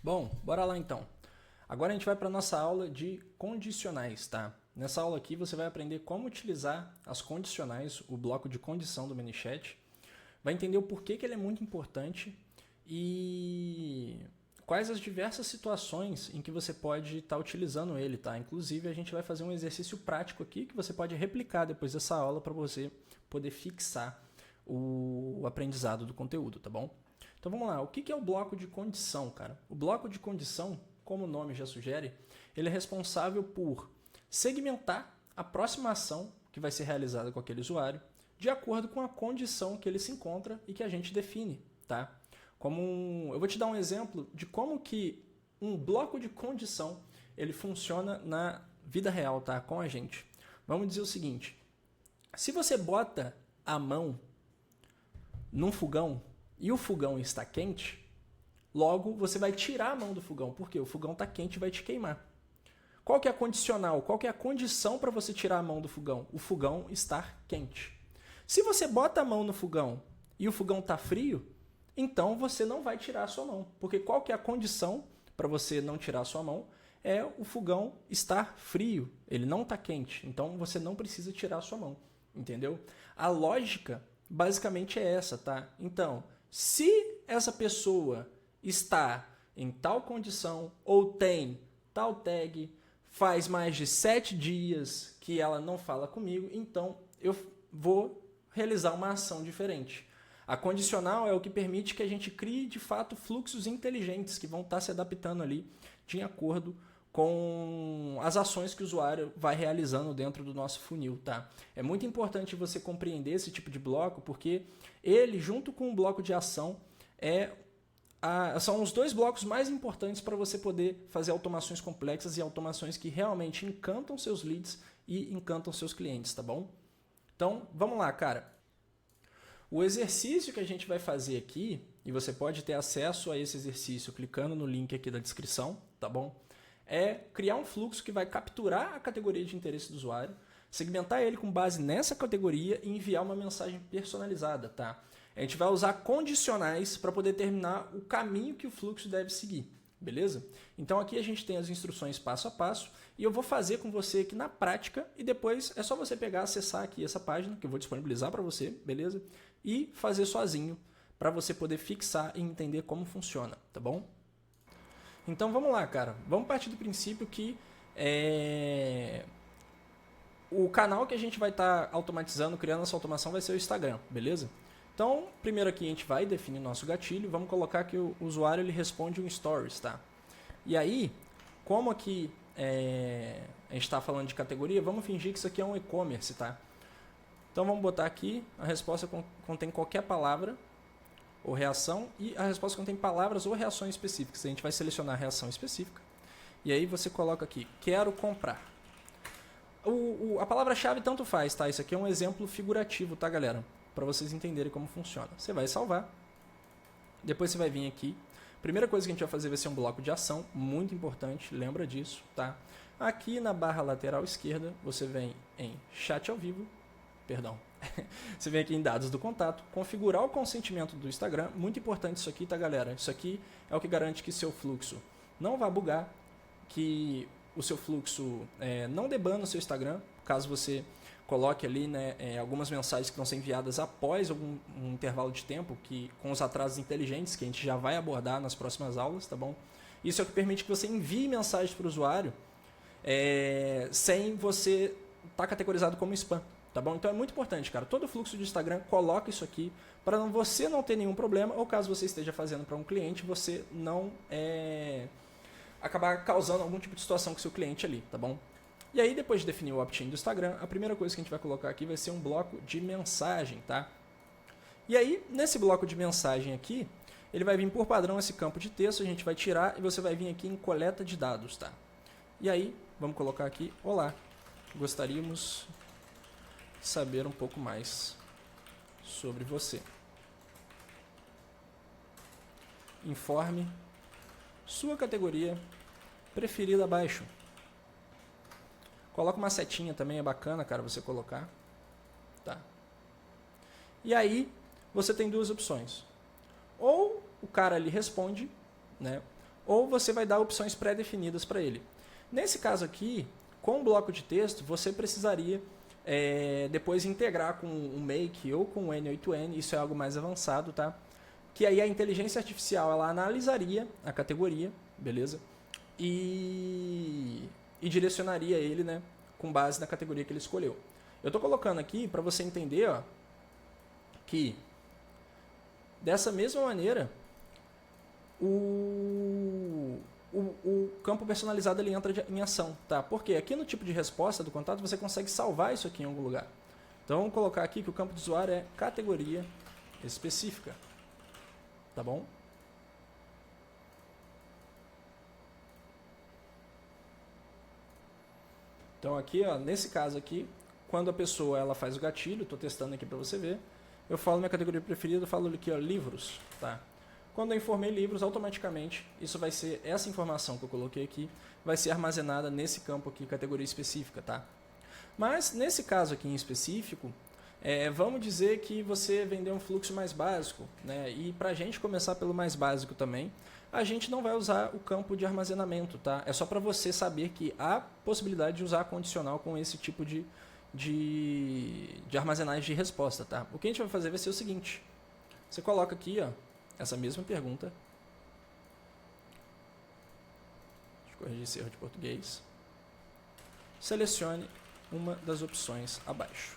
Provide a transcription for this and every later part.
Bom, bora lá então. Agora a gente vai para a nossa aula de condicionais, tá? Nessa aula aqui você vai aprender como utilizar as condicionais, o bloco de condição do ManyChat. Vai entender o porquê que ele é muito importante e quais as diversas situações em que você pode estar utilizando ele, tá? Inclusive a gente vai fazer um exercício prático aqui que você pode replicar depois dessa aula para você poder fixar o aprendizado do conteúdo, tá bom? Então vamos lá, o que é o bloco de condição, cara? O bloco de condição, como o nome já sugere, ele é responsável por segmentar a próxima ação que vai ser realizada com aquele usuário de acordo com a condição que ele se encontra e que a gente define, tá? Eu vou te dar um exemplo de como que um bloco de condição ele funciona na vida real, tá? Com a gente. Vamos dizer o seguinte, se você bota a mão num fogão e o fogão está quente, logo você vai tirar a mão do fogão, porque o fogão está quente e vai te queimar. Qual que é a condicional? Qual que é a condição para você tirar a mão do fogão? O fogão estar quente. Se você bota a mão no fogão e o fogão está frio, então você não vai tirar a sua mão, porque qual que é a condição para você não tirar a sua mão? É o fogão estar frio, ele não está quente, então você não precisa tirar a sua mão, entendeu? A lógica basicamente é essa, tá? Então, se essa pessoa está em tal condição ou tem tal tag, faz mais de 7 dias que ela não fala comigo, então eu vou realizar uma ação diferente. A condicional é o que permite que a gente crie, de fato, fluxos inteligentes que vão estar se adaptando ali de acordo com as ações que o usuário vai realizando dentro do nosso funil, tá? É muito importante você compreender esse tipo de bloco, porque ele, junto com o bloco de ação, são os dois blocos mais importantes para você poder fazer automações complexas e automações que realmente encantam seus leads e encantam seus clientes, tá bom? Então, vamos lá, cara. O exercício que a gente vai fazer aqui, e você pode ter acesso a esse exercício clicando no link aqui da descrição, tá bom? É criar um fluxo que vai capturar a categoria de interesse do usuário, segmentar ele com base nessa categoria e enviar uma mensagem personalizada, tá? A gente vai usar condicionais para poder determinar o caminho que o fluxo deve seguir, beleza? Então aqui a gente tem as instruções passo a passo e eu vou fazer com você aqui na prática e depois é só você pegar, acessar aqui essa página que eu vou disponibilizar para você, beleza? E fazer sozinho para você poder fixar e entender como funciona, tá bom? Então vamos lá, cara. Vamos partir do princípio que o canal que a gente vai estar automatizando, criando essa automação vai ser o Instagram, beleza? Então, primeiro aqui a gente vai definir nosso gatilho, vamos colocar que o usuário ele responde um Stories, tá? E aí, como aqui a gente está falando de categoria, vamos fingir que isso aqui é um e-commerce, tá? Então vamos botar aqui, a resposta contém qualquer palavra ou reação e a resposta contém palavras ou reações específicas. A gente vai selecionar a reação específica e aí você coloca aqui, quero comprar. A palavra-chave tanto faz, tá? Isso aqui é um exemplo figurativo, tá, galera? Para vocês entenderem como funciona. Você vai salvar, depois você vai vir aqui. Primeira coisa que a gente vai fazer vai ser um bloco de ação, muito importante, lembra disso, tá? Aqui na barra lateral esquerda, você vem em chat ao vivo, perdão, você vem aqui em dados do contato, configurar o consentimento do Instagram, muito importante isso aqui, tá, galera? Isso aqui é o que garante que seu fluxo não vai bugar, que o seu fluxo não debana o seu Instagram, caso você coloque ali, né, algumas mensagens que vão ser enviadas após um intervalo de tempo, com os atrasos inteligentes, que a gente já vai abordar nas próximas aulas, tá bom? Isso é o que permite que você envie mensagens para o usuário sem você estar categorizado como spam, tá bom? Então é muito importante, cara. Todo fluxo de Instagram coloca isso aqui para você não ter nenhum problema, ou caso você esteja fazendo para um cliente, você não acabar causando algum tipo de situação com o seu cliente ali, tá bom? E aí, depois de definir o opt-in do Instagram, a primeira coisa que a gente vai colocar aqui vai ser um bloco de mensagem, tá? E aí, nesse bloco de mensagem aqui, ele vai vir por padrão esse campo de texto, a gente vai tirar e você vai vir aqui em coleta de dados, tá? E aí, vamos colocar aqui, olá, gostaríamos de saber um pouco mais sobre você. Informe sua categoria preferida abaixo. Coloca uma setinha também, é bacana, cara, você colocar. Tá. E aí, você tem duas opções. Ou o cara ali responde, né? ou você vai dar opções pré-definidas para ele. Nesse caso aqui, com o bloco de texto, você precisaria depois integrar com o Make ou com o N8N, isso é algo mais avançado, tá? Que aí a inteligência artificial ela analisaria a categoria, beleza? E direcionaria ele, né, com base na categoria que ele escolheu. Eu estou colocando aqui para você entender, ó, que dessa mesma maneira o campo personalizado ele entra em ação, tá? Porque aqui no tipo de resposta do contato você consegue salvar isso aqui em algum lugar. Então vamos colocar aqui que o campo do usuário é categoria específica, tá bom? Então aqui, ó, nesse caso aqui, quando a pessoa ela faz o gatilho, estou testando aqui para você ver, eu falo minha categoria preferida, eu falo aqui, ó, livros, tá? Quando eu informei livros, automaticamente, isso vai ser, essa informação que eu coloquei aqui, vai ser armazenada nesse campo aqui, categoria específica, tá? Mas, nesse caso aqui em específico, vamos dizer que você vendeu um fluxo mais básico, né? E para a gente começar pelo mais básico também, a gente não vai usar o campo de armazenamento, tá? É só para você saber que há possibilidade de usar condicional com esse tipo de armazenagem de resposta, tá? O que a gente vai fazer vai ser o seguinte, você coloca aqui, ó, essa mesma pergunta, deixa eu corrigir esse erro de português, selecione uma das opções abaixo.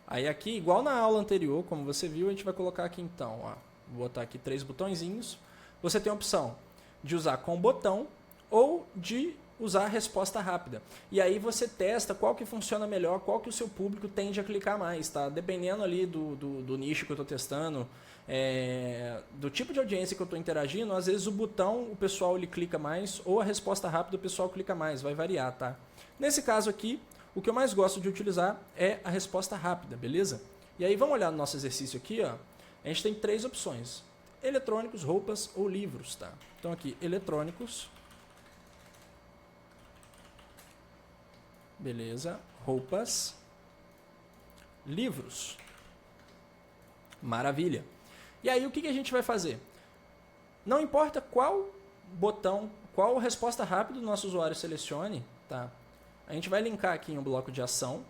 Aí aqui, igual na aula anterior, como você viu, a gente vai colocar aqui então, ó, vou botar aqui 3 botõezinhos, você tem a opção de usar com botão ou de usar a resposta rápida. E aí você testa qual que funciona melhor, qual que o seu público tende a clicar mais, tá? Dependendo ali do nicho que eu estou testando, do tipo de audiência que eu estou interagindo, às vezes o botão o pessoal ele clica mais, ou a resposta rápida o pessoal clica mais, vai variar, tá? Nesse caso aqui, o que eu mais gosto de utilizar é a resposta rápida, beleza? E aí vamos olhar no nosso exercício aqui, ó. A gente tem 3 opções, eletrônicos, roupas ou livros, tá? Então aqui, eletrônicos, beleza, roupas, livros, maravilha. E aí o que a gente vai fazer? Não importa qual botão, qual resposta rápida o nosso usuário selecione, tá? A gente vai linkar aqui em um bloco de ação,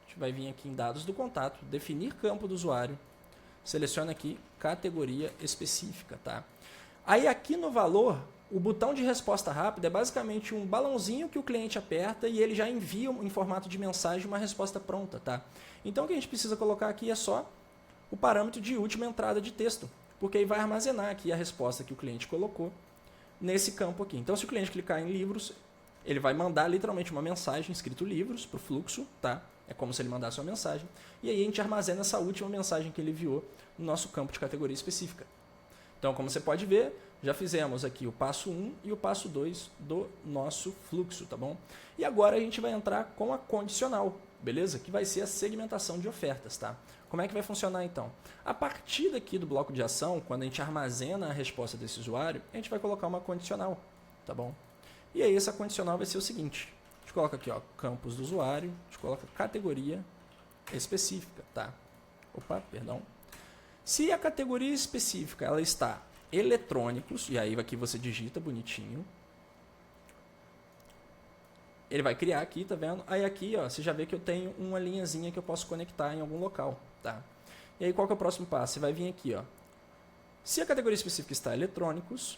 a gente vai vir aqui em dados do contato, definir campo do usuário, seleciona aqui categoria específica, tá? Aí aqui no valor, o botão de resposta rápida é basicamente um balãozinho que o cliente aperta e ele já envia em formato de mensagem uma resposta pronta, tá? Então o que a gente precisa colocar aqui é só o parâmetro de última entrada de texto, porque aí vai armazenar aqui a resposta que o cliente colocou nesse campo aqui. Então se o cliente clicar em livros, ele vai mandar literalmente uma mensagem escrito livros para o fluxo, tá? É como se ele mandasse uma mensagem. E aí a gente armazena essa última mensagem que ele enviou no nosso campo de categoria específica. Então, como você pode ver, já fizemos aqui o passo 1 e o passo 2 do nosso fluxo, tá bom? E agora a gente vai entrar com a condicional, beleza? Que vai ser a segmentação de ofertas, tá? Como é que vai funcionar então? A partir daqui do bloco de ação, quando a gente armazena a resposta desse usuário, a gente vai colocar uma condicional, tá bom? E aí essa condicional vai ser o seguinte, a gente coloca aqui, ó, campos do usuário, a gente coloca categoria específica, tá? Opa, perdão. Se a categoria específica ela está eletrônicos, e aí aqui você digita bonitinho, ele vai criar aqui, tá vendo? Aí aqui, ó, você já vê que eu tenho uma linhazinha que eu posso conectar em algum local, tá? E aí qual que é o próximo passo? Você vai vir aqui, ó. Se a categoria específica está eletrônicos,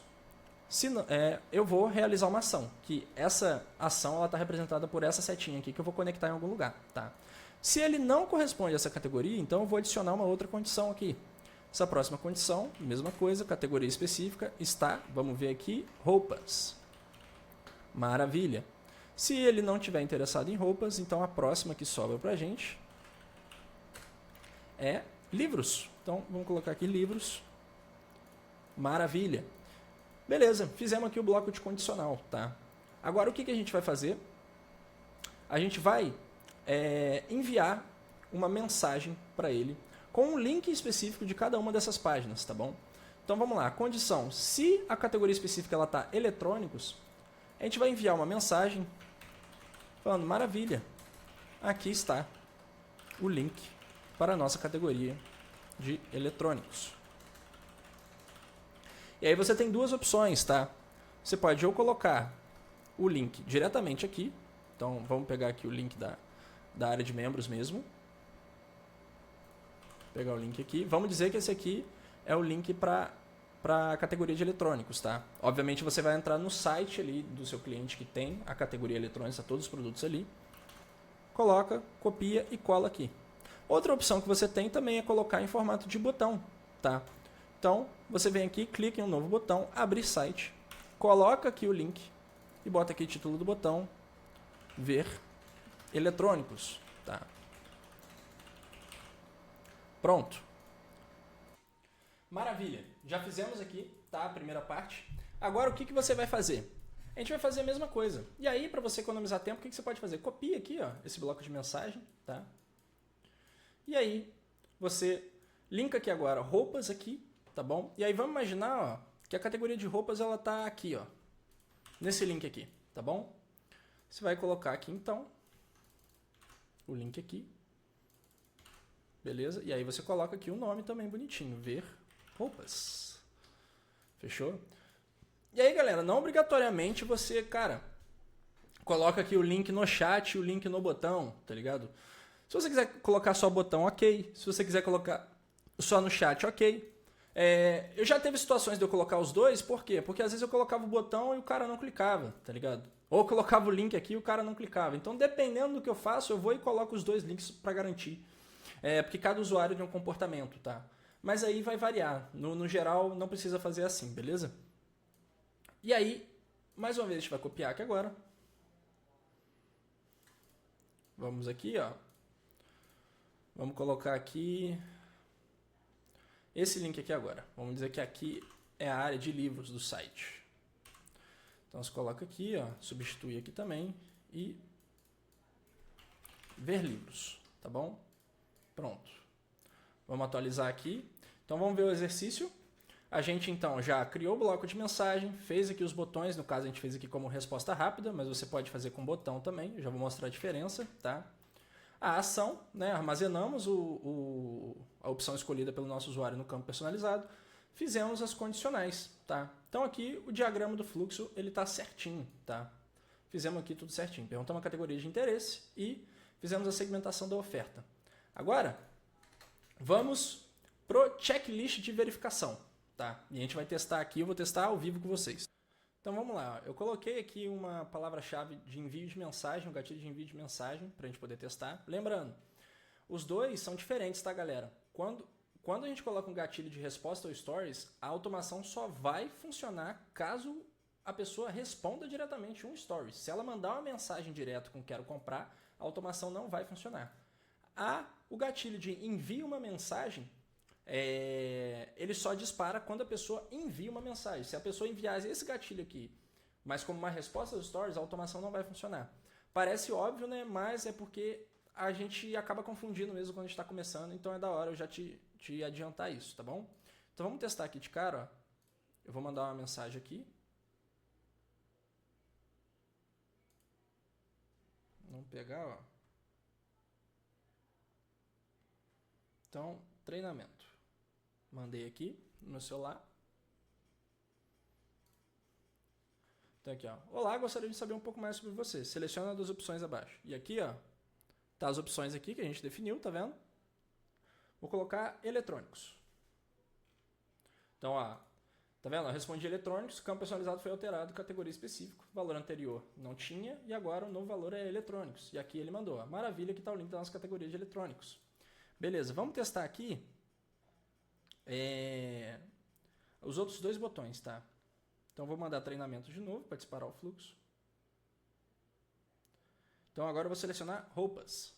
eu vou realizar uma ação, que essa ação ela está representada por essa setinha aqui que eu vou conectar em algum lugar, tá? Se ele não corresponde a essa categoria, então eu vou adicionar uma outra condição aqui. Essa próxima condição, mesma coisa, categoria específica, está, vamos ver aqui, roupas. Maravilha. Se ele não estiver interessado em roupas, então a próxima que sobra para a gente é livros. Então, vamos colocar aqui livros. Maravilha. Beleza, fizemos aqui o bloco de condicional, tá? Agora, o que a gente vai fazer? A gente vai enviar uma mensagem para ele com um link específico de cada uma dessas páginas, tá bom? Então vamos lá, condição, se a categoria específica ela está eletrônicos, a gente vai enviar uma mensagem falando, maravilha, aqui está o link para a nossa categoria de eletrônicos. E aí você tem duas opções, tá? Você pode ou colocar o link diretamente aqui. Então vamos pegar aqui o link da área de membros mesmo. Vou pegar o link aqui. Vamos dizer que esse aqui é o link para a categoria de eletrônicos, tá? Obviamente você vai entrar no site ali do seu cliente que tem a categoria eletrônica, todos os produtos ali. Coloca, copia e cola aqui. Outra opção que você tem também é colocar em formato de botão, tá? Então, você vem aqui, clica em um novo botão, abrir site, coloca aqui o link e bota aqui o título do botão, ver eletrônicos, tá? Pronto. Maravilha. Já fizemos aqui, tá? A primeira parte. Agora, o que você vai fazer? A gente vai fazer a mesma coisa. E aí, para você economizar tempo, o que você pode fazer? Copia aqui, ó, esse bloco de mensagem, tá? E aí, você linka aqui agora roupas aqui, tá bom? E aí, vamos imaginar, ó, que a categoria de roupas, ela tá aqui, ó, nesse link aqui, tá bom? Você vai colocar aqui, então, o link aqui. Beleza? E aí, você coloca aqui o nome também bonitinho, ver roupas. Fechou? E aí, galera, não obrigatoriamente você, cara, coloca aqui o link no chat e o link no botão, tá ligado? Se você quiser colocar só botão, ok. Se você quiser colocar só no chat, ok. Eu já teve situações de eu colocar os dois, por quê? Porque às vezes eu colocava o botão e o cara não clicava, tá ligado? Ou eu colocava o link aqui e o cara não clicava. Então, dependendo do que eu faço, eu vou e coloco os dois links para garantir. Porque cada usuário tem um comportamento, tá? Mas aí vai variar. No geral, não precisa fazer assim, beleza? E aí, mais uma vez, a gente vai copiar aqui agora. Vamos aqui, ó. Vamos colocar aqui esse link aqui agora. Vamos dizer que aqui é a área de livros do site. Então, você coloca aqui, ó, substitui aqui também e ver livros, tá bom? Pronto. Vamos atualizar aqui. Então, vamos ver o exercício. A gente, então, já criou o bloco de mensagem, fez aqui os botões, no caso a gente fez aqui como resposta rápida, mas você pode fazer com botão também, eu já vou mostrar a diferença, tá? A ação, né? Armazenamos a opção escolhida pelo nosso usuário no campo personalizado, fizemos as condicionais, tá? Então aqui o diagrama do fluxo ele está certinho, tá? Fizemos aqui tudo certinho, perguntamos a categoria de interesse e fizemos a segmentação da oferta. Agora, vamos pro checklist de verificação, tá? E a gente vai testar aqui, eu vou testar ao vivo com vocês. Então vamos lá, eu coloquei aqui uma palavra-chave de envio de mensagem, um gatilho de envio de mensagem, para a gente poder testar. Lembrando, os dois são diferentes, tá, galera? Quando a gente coloca um gatilho de resposta ao Stories, a automação só vai funcionar caso a pessoa responda diretamente um Stories. Se ela mandar uma mensagem direto com quero comprar, a automação não vai funcionar. O gatilho de envio uma mensagem, ele só dispara quando a pessoa envia uma mensagem. Se a pessoa enviar esse gatilho aqui, mas como uma resposta aos stories, a automação não vai funcionar. Parece óbvio, né? Mas é porque a gente acaba confundindo mesmo quando a gente está começando, então é da hora eu já te adiantar isso, tá bom? Então vamos testar aqui de cara, ó. Eu vou mandar uma mensagem aqui. Vamos pegar, ó. Então, treinamento. Mandei aqui no meu celular. Então aqui, ó. Olá, gostaria de saber um pouco mais sobre você. Seleciona das opções abaixo. E aqui, ó, tá as opções aqui que a gente definiu, tá vendo? Vou colocar eletrônicos. Então, ó, tá vendo? Eu respondi eletrônicos, campo personalizado foi alterado, categoria específico. Valor anterior não tinha e agora o novo valor é eletrônicos. E aqui ele mandou, ó, maravilha, que tá o link da nossa categoria de eletrônicos. Beleza, vamos testar aqui os outros dois botões, tá? Então, vou mandar treinamento de novo para disparar o fluxo. Então, agora eu vou selecionar roupas.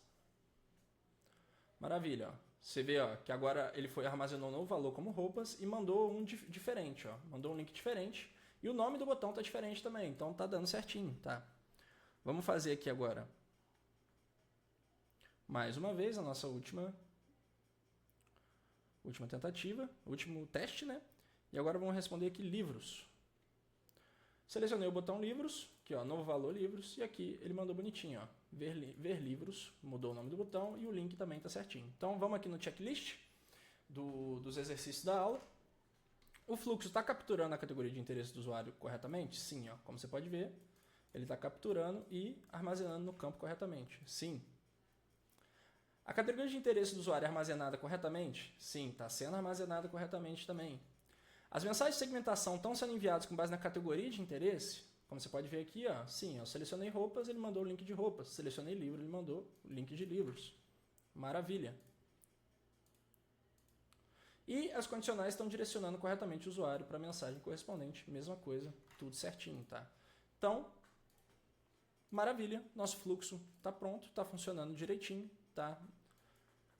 Maravilha, ó. Você vê, ó, que agora ele armazenou um novo valor como roupas e mandou um diferente, ó. Mandou um link diferente e o nome do botão tá diferente também, então tá dando certinho, tá? Vamos fazer aqui agora mais uma vez a nossa última tentativa, último teste, né? E agora vamos responder aqui livros. Selecionei o botão livros, aqui ó, novo valor livros, e aqui ele mandou bonitinho, ó, ver livros, mudou o nome do botão e o link também está certinho. Então vamos aqui no checklist dos exercícios da aula. O fluxo está capturando a categoria de interesse do usuário corretamente? Sim, ó, como você pode ver, ele está capturando e armazenando no campo corretamente. Sim. A categoria de interesse do usuário é armazenada corretamente? Sim, está sendo armazenada corretamente também. As mensagens de segmentação estão sendo enviadas com base na categoria de interesse? Como você pode ver aqui, ó, sim, eu selecionei roupas, ele mandou o link de roupas. Selecionei livro, ele mandou o link de livros. Maravilha. E as condicionais estão direcionando corretamente o usuário para a mensagem correspondente. Mesma coisa, tudo certinho, tá? Então, maravilha, nosso fluxo está pronto, está funcionando direitinho, tá?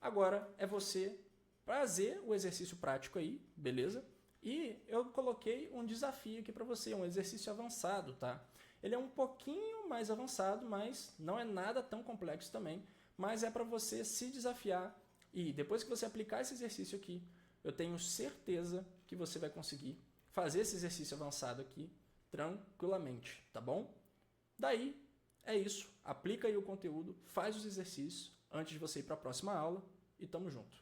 Agora é você fazer o exercício prático aí, beleza? E eu coloquei um desafio aqui para você, um exercício avançado, tá? Ele é um pouquinho mais avançado, mas não é nada tão complexo também, mas é para você se desafiar e depois que você aplicar esse exercício aqui, eu tenho certeza que você vai conseguir fazer esse exercício avançado aqui tranquilamente, tá bom? Daí, é isso. Aplica aí o conteúdo, faz os exercícios antes de você ir para a próxima aula e tamo junto.